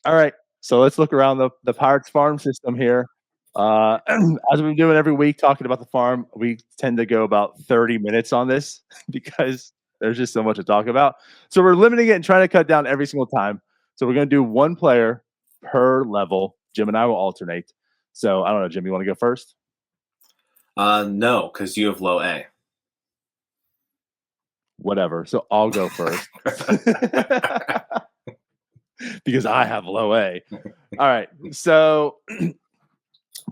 All right. So let's look around the Pirates farm system here. As we've been doing every week talking about the farm, we tend to go about 30 minutes on this because there's just so much to talk about. So we're limiting it and trying to cut down every single time. So we're going to do one player per level. Jim and I will alternate. So I don't know, Jim, you want to go first? No, because you have low A. Whatever. So I'll go first. Because I have low A. All right. So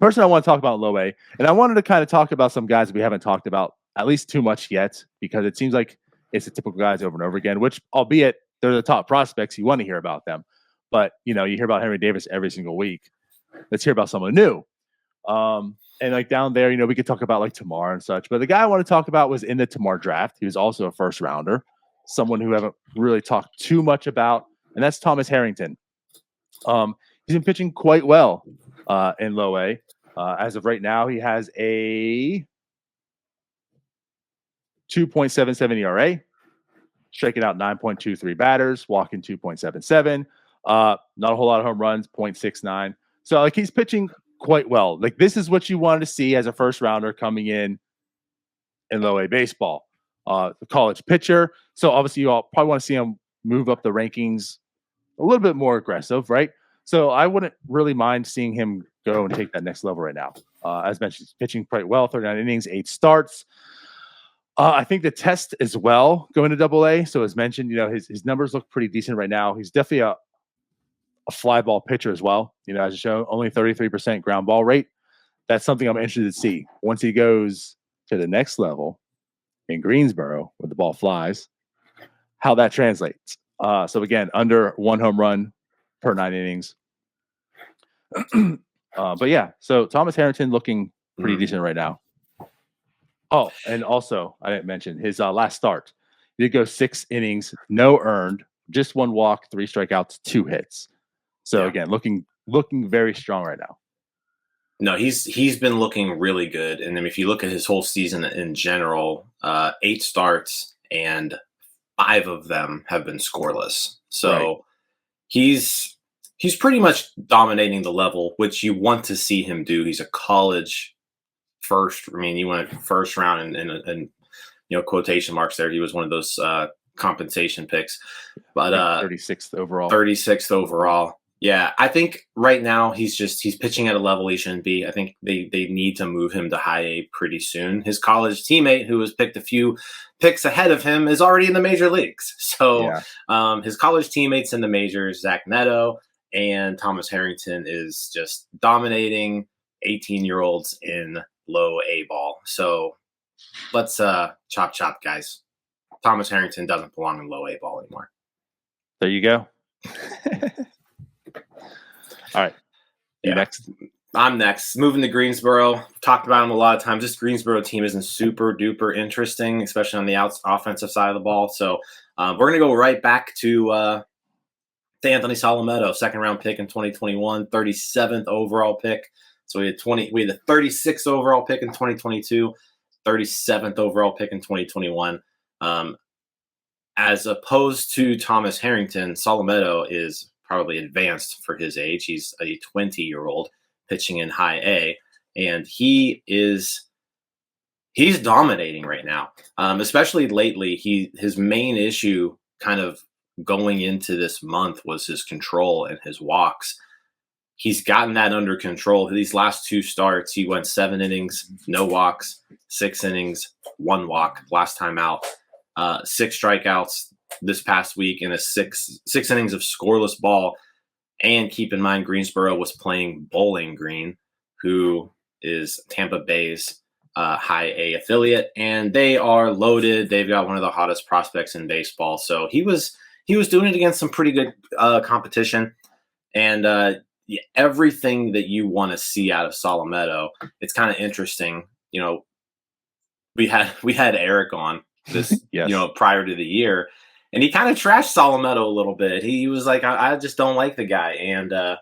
person I want to talk about low A, and I wanted to kind of talk about some guys we haven't talked about at least too much yet, because it seems like it's the typical guys over and over again, which albeit they're the top prospects, you want to hear about them. But you hear about Henry Davis every single week. Let's hear about someone new. And like down there, we could talk about like Tamar and such. But the guy I want to talk about was in the Tamar draft. He was also a first rounder, someone who haven't really talked too much about, and that's Thomas Harrington. He's been pitching quite well in low A. As of right now, he has a 2.77 ERA, striking out 9.23 batters, walking 2.77. Not a whole lot of home runs, 0.69. So like he's pitching quite well. Like this is what you wanted to see as a first rounder coming in low A baseball. The college pitcher. So obviously you all probably want to see him move up the rankings a little bit more aggressive, right? So I wouldn't really mind seeing him go and take that next level right now. As mentioned, he's pitching quite well, 39 innings, 8 starts. I think the test as well going to Double A. So as mentioned, his numbers look pretty decent right now. He's definitely a fly ball pitcher as well. As shown, only 33% ground ball rate. That's something I'm interested to see once he goes to the next level in Greensboro where the ball flies, how that translates. So again, under 1 home run per 9 innings. But yeah, so Thomas Harrington looking pretty decent right now. Oh, and also I didn't mention his last start. He did go 6 innings, no earned, just 1 walk, 3 strikeouts, 2 hits. So again, looking very strong right now. No, he's been looking really good. And then if you look at his whole season in general, 8 starts and 5 of them have been scoreless. So he's pretty much dominating the level, which you want to see him do. He's a college first. I mean, you went first round and quotation marks there. He was one of those compensation picks, but 36th overall. 36th overall. Yeah, I think right now he's pitching at a level he shouldn't be. I think they need to move him to high A pretty soon. His college teammate, who was picked a few picks ahead of him, is already in the major leagues. So his college teammates in the majors, Zach Neto and Thomas Harrington, is just dominating 18-year-olds in low A ball. So let's chop, guys. Thomas Harrington doesn't belong in low A ball anymore. There you go. All right. You next? I'm next. Moving to Greensboro. Talked about him a lot of times. This Greensboro team isn't super duper interesting, especially on the offensive side of the ball. So we're going to go right back to Anthony Solometo, 2nd round pick in 2021, 37th overall pick. So we had the 36th overall pick in 2022, 37th overall pick in 2021. As opposed to Thomas Harrington, Solometo is probably advanced for his age. He's a 20-year-old pitching in high A, and he's dominating right now. Especially lately, his main issue kind of going into this month was his control and his walks. He's gotten that under control. These last 2 starts, he went 7 innings, no walks, 6 innings, 1 walk last time out, 6 strikeouts this past week, in a 6 innings of scoreless ball. And keep in mind, Greensboro was playing Bowling Green, who is Tampa Bay's high A affiliate, and they are loaded. They've got one of the hottest prospects in baseball. So he was doing it against some pretty good competition, and everything that you want to see out of Solometo. It's kind of interesting. We had Eric on this, prior to the year. And he kind of trashed Solometo a little bit. He was like, I just don't like the guy. And, the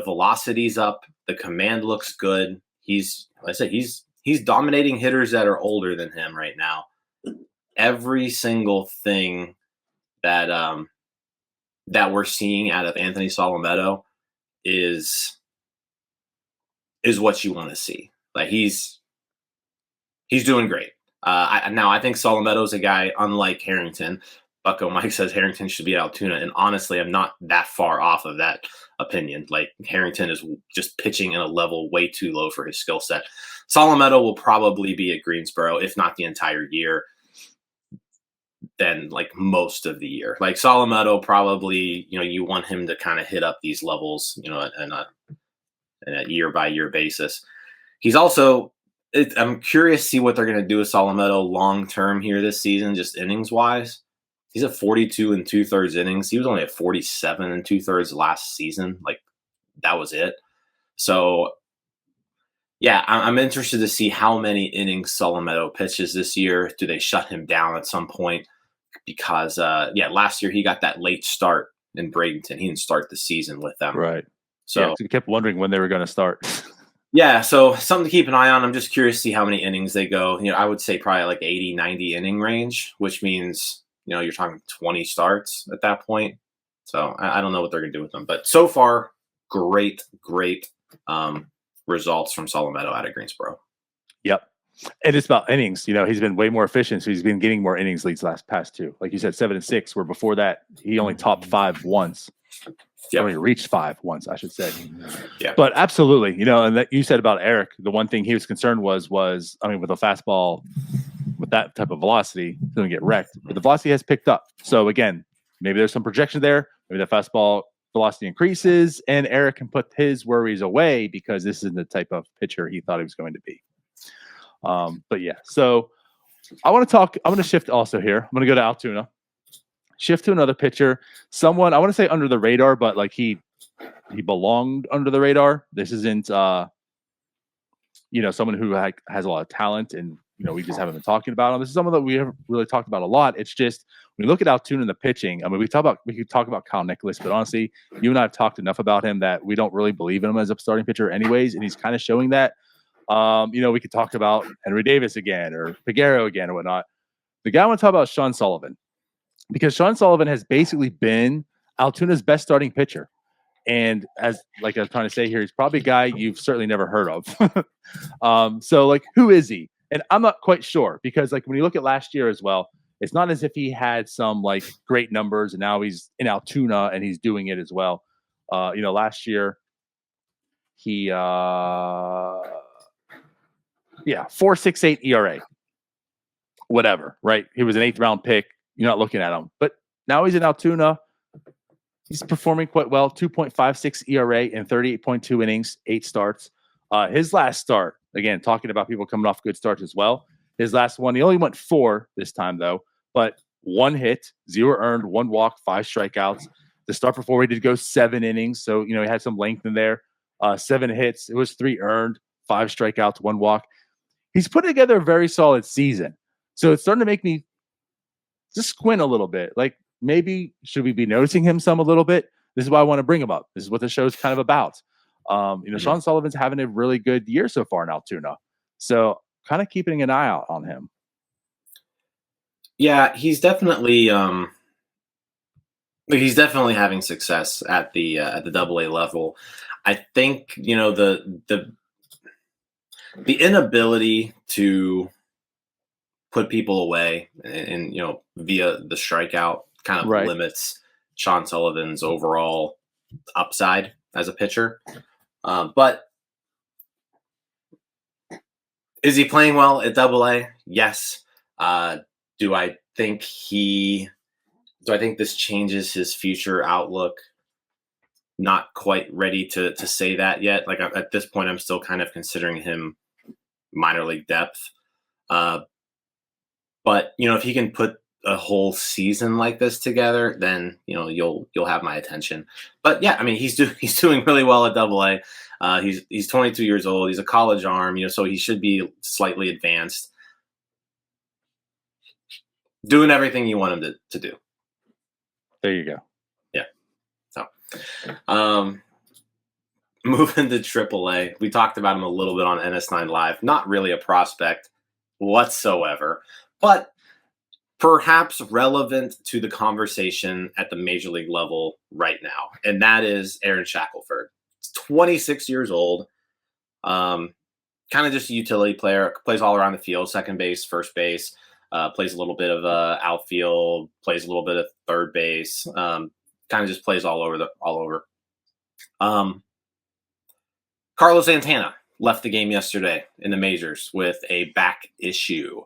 velocity's up. The command looks good. He's dominating hitters that are older than him right now. Every single thing that that we're seeing out of Anthony Solometo is what you want to see. Like he's doing great. I think Solometo's a guy unlike Harrington. Bucko Mike says Harrington should be at Altoona, and honestly, I'm not that far off of that opinion. Like Harrington is just pitching in a level way too low for his skill set. Solometo will probably be at Greensboro, if not the entire year, then like most of the year. Like Solometo probably, you want him to kind of hit up these levels, in a year by year basis. He's also, I'm curious to see what they're going to do with Solometo long term here this season, just innings wise. He's at 42 2/3 innings. He was only at 47 2/3 last season. Like that was it. So yeah, I'm interested to see how many innings Solometo pitches this year. Do they shut him down at some point? Because last year he got that late start in Bradenton. He didn't start the season with them. Right. So we kept wondering when they were going to start. Yeah, so something to keep an eye on. I'm just curious to see how many innings they go. I would say probably like 80, 90 inning range, which means, you're talking 20 starts at that point. So I don't know what they're going to do with them. But so far, great results from Solometo out of Greensboro. Yep. And it's about innings. He's been way more efficient, so he's been getting more innings leads past two. Like you said, 7 and 6, where before that, he only topped 5 once. Yep. Only reached 5 once, I should say. Yeah. But absolutely, and that you said about Eric, the one thing he was concerned was with a fastball with that type of velocity, he's going to get wrecked. But the velocity has picked up. So again, maybe there's some projection there. Maybe the fastball velocity increases, and Eric can put his worries away because this is the type of pitcher he thought he was going to be. But yeah, so I'm going to shift also here. I'm going to go to Altoona. Shift to another pitcher, someone I want to say under the radar, but like he belonged under the radar. This isn't someone who has a lot of talent, and we just haven't been talking about him. This is someone that we haven't really talked about a lot. It's just when you look at Altoona in the pitching. I mean, we could talk about Kyle Nicholas, but honestly, you and I have talked enough about him that we don't really believe in him as a starting pitcher, anyways, and he's kind of showing that. We could talk about Henry Davis again or Figueroa again or whatnot. The guy I want to talk about is Sean Sullivan. Because Sean Sullivan has basically been Altoona's best starting pitcher. And as like I was trying to say here, he's probably a guy you've certainly never heard of. So like, who is he? And I'm not quite sure because like when you look at last year as well, it's not as if he had some like great numbers and now he's in Altoona and he's doing it as well. Last year he 4.68 ERA. Whatever, right? He was an 8th round pick. You're not looking at him. But now he's in Altoona. He's performing quite well. 2.56 ERA in 38.2 innings, 8 starts. His last start, again, talking about people coming off good starts as well. His last one, he only went 4 this time, though. But 1 hit, 0 earned, 1 walk, 5 strikeouts. The start before he did go 7 innings. So, he had some length in there. 7 hits. It was 3 earned, 5 strikeouts, 1 walk. He's put together a very solid season. So it's starting to make me just squint a little bit. Like maybe should we be noticing him some a little bit? This is why I want to bring him up. This is what the show's kind of about. Sean Sullivan's having a really good year so far in Altoona. So kind of keeping an eye out on him. Yeah, he's definitely having success at the AA level. I think, the inability to put people away and via the strikeout kind of limits Sean Sullivan's overall upside as a pitcher. But is he playing well at AA? Yes. Do I think this changes his future outlook? Not quite ready to say that yet. Like at this point, I'm still kind of considering him minor league depth. But if he can put a whole season like this together, then you'll have my attention. But yeah, I mean he's doing really well at AA. He's 22 years old. He's a college arm, so he should be slightly advanced. Doing everything you want him to do. There you go. Yeah. So, moving to AAA, we talked about him a little bit on NS9 Live. Not really a prospect whatsoever. But perhaps relevant to the conversation at the major league level right now, and that is Aaron Shackelford. He's 26 years old, kind of just a utility player, plays all around the field, second base, first base, plays a little bit of outfield, plays a little bit of third base, kind of just plays all over. Carlos Santana left the game yesterday in the majors with a back issue.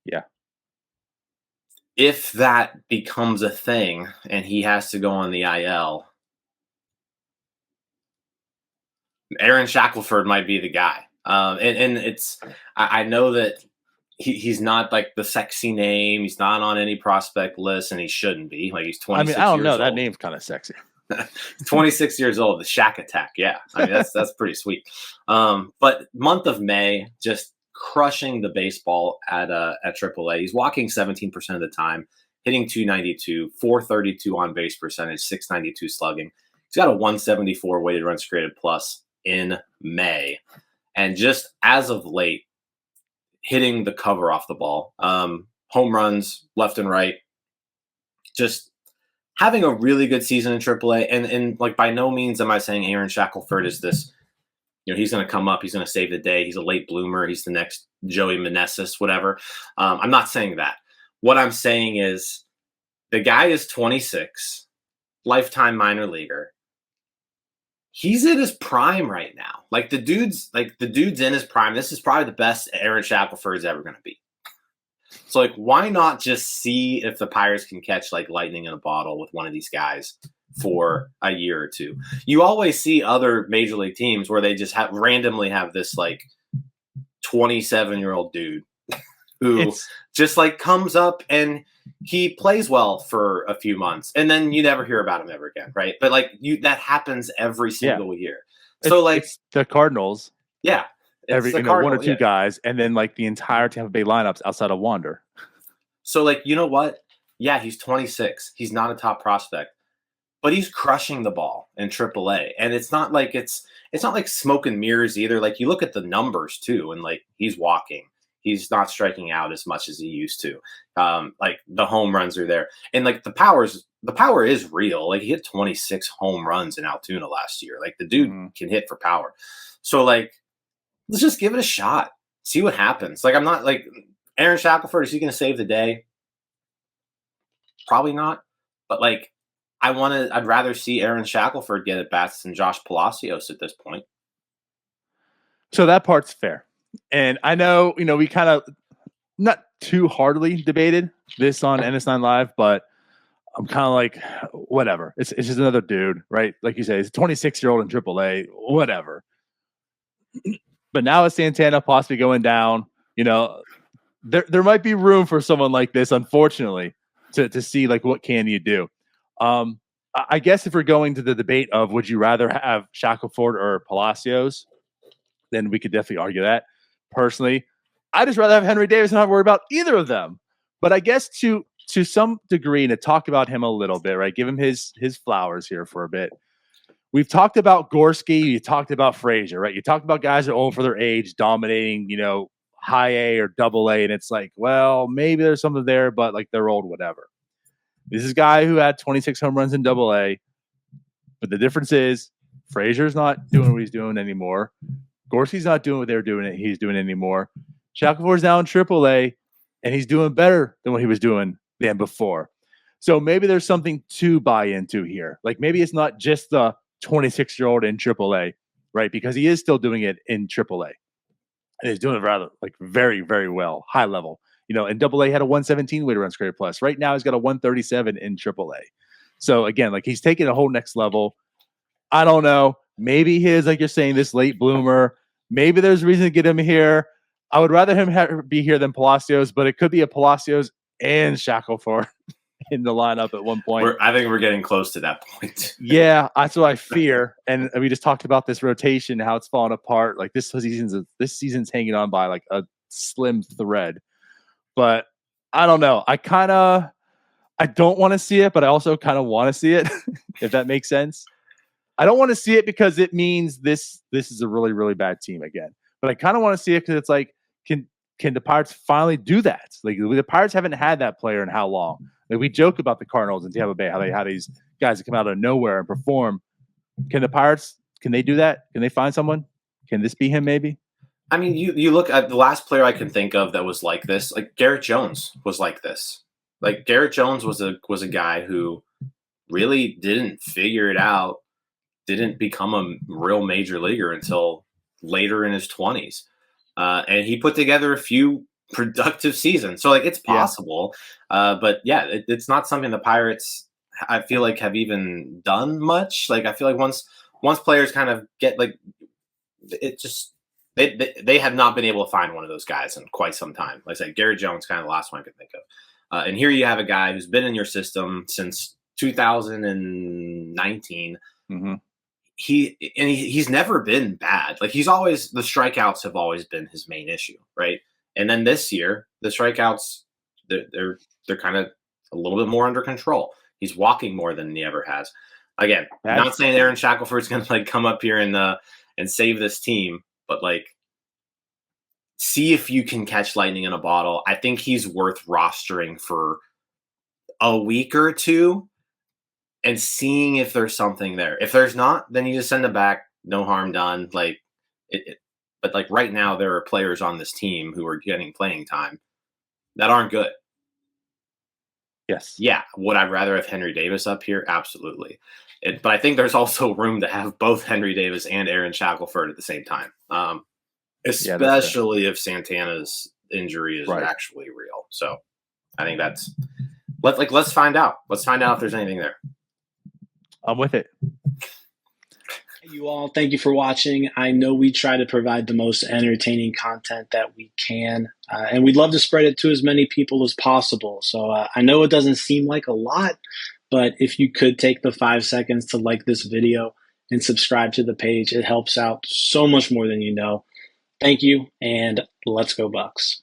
Yeah. If that becomes a thing and he has to go on the IL, Aaron Shackelford might be the guy. And it's, I know that he's not like the sexy name. He's not on any prospect list, and he shouldn't be. Like, he's 26 years old. I don't know. That name's kind of sexy. 26 years old, the Shack Attack. Yeah. I mean, that's pretty sweet. But month of May, just crushing the baseball at AAA. He's walking 17% of the time, hitting 292, 432 on base percentage, 692 slugging. He's got a 174 weighted runs created plus in May. And just as of late, hitting the cover off the ball, home runs left and right, just having a really good season in AAA. And like, by no means am I saying Aaron Shackelford is this, he's going to come up, he's going to save the day, he's a late bloomer, he's the next Joey Meneses, whatever. I'm not saying that. What I'm saying is the guy is 26, lifetime minor leaguer. He's in his prime right now. Like, the dude's in his prime. This is probably the best Aaron Shackelford is ever going to be. So, like, why not just see if the Pirates can catch like lightning in a bottle with one of these guys for a year or two? You always see other major league teams where they just randomly have this like 27-year-old dude who just like comes up and he plays well for a few months and then you never hear about him ever again, right? But like, that happens every single year. So it's the Cardinals. Yeah. Every one or two guys, and then like the entire Tampa Bay lineups outside of Wander. So, like, you know what? Yeah, he's 26. He's not a top prospect, but he's crushing the ball in AAA. And it's not like it's not like smoke and mirrors either. Like, you look at the numbers too, and like, he's walking. He's not striking out as much as he used to. Like, the home runs are there, and like the power is real. Like, he hit 26 home runs in Altoona last year. Like, the dude can hit for power. So like, let's just give it a shot. See what happens. Like, I'm not like Aaron Shackelford. Is he going to save the day? Probably not. But like, I'd rather see Aaron Shackelford get at bats than Josh Palacios at this point. So that part's fair. And I know, we kind of not too hardly debated this on NS9 Live, but I'm kind of like, whatever. It's just another dude, right? Like you say, he's a 26-year-old in AAA, whatever. But now it's Santana possibly going down. There might be room for someone like this, unfortunately, to see like, what can you do? I guess if we're going to the debate of would you rather have Shackelford or Palacios, then we could definitely argue that. Personally, I just rather have Henry Davis and not worry about either of them. But I guess to some degree, and to talk about him a little bit, right? Give him his flowers here for a bit. We've talked about Gorski. You talked about Frazier, right? You talked about guys that are old for their age, dominating, high A or double A. And it's like, well, maybe there's something there, but like, they're old, whatever. This is a guy who had 26 home runs in double A. But the difference is Frazier's not doing what he's doing anymore. Gorski's not doing what he's doing anymore. Shackelford's now in triple A, and he's doing better than what he was doing than before. So maybe there's something to buy into here. Like, maybe it's not just the 26-year-old in AAA, right? Because he is still doing it in AAA. And he's doing it rather like very, very well, high level. In AA had a 117 weighted runs created plus. Right now he's got a 137 in AAA. So again, like, he's taking a whole next level. I don't know. Maybe he is, like you're saying, this late bloomer. Maybe there's a reason to get him here. I would rather him be here than Palacios, but it could be a Palacios and Shackelford in the lineup at one point. I think we're getting close to that point. Yeah, that's what I fear. And we just talked about this rotation, how it's falling apart. Like, this season's hanging on by like a slim thread. But I don't know. I don't want to see it, but I also kind of want to see it, if that makes sense. I don't want to see it because it means this is a really, really bad team again. But I kind of want to see it because it's like, can the Pirates finally do that? Like the Pirates haven't had that player in how long? Like we joke about the Cardinals and Tampa Bay, how they have these guys that come out of nowhere and perform. Can the Pirates? Can they do that? Can they find someone? Can this be him? Maybe. I mean, you look at the last player I can think of that was like this. Like Garrett Jones was like this. Like Garrett Jones was a guy who really didn't figure it out, didn't become a real major leaguer until later in his 20s. And he put together a few productive seasons. So like it's possible. But yeah, it's not something the Pirates, I feel like, have even done much. Like I feel like once players kind of get like it just they have not been able to find one of those guys in quite some time. Like I said, Garrett Jones kind of the last one I could think of. And here you have a guy who's been in your system since 2019. Mm-hmm. He's never been bad. Like he's always, the strikeouts have always been his main issue, right? And then this year, the strikeouts they're kind of a little bit more under control. He's walking more than he ever has. Again, not saying Aaron Shackelford's going to like come up here and save this team, but like see if you can catch lightning in a bottle. I think he's worth rostering for a week or two and seeing if there's something there. If there's not, then you just send it back. No harm done. Like but like right now, there are players on this team who are getting playing time that aren't good. Yes. Yeah. Would I rather have Henry Davis up here? Absolutely. But I think there's also room to have both Henry Davis and Aaron Shackelford at the same time. Especially if Santana's injury is actually real. So I think let's find out. Let's find out if there's anything there. I'm with it. You all, thank you for watching. I know we try to provide the most entertaining content that we can, and we'd love to spread it to as many people as possible. So I know it doesn't seem like a lot, but if you could take the 5 seconds to like this video and subscribe to the page, it helps out so much more than you know. Thank you, and let's go Bucks.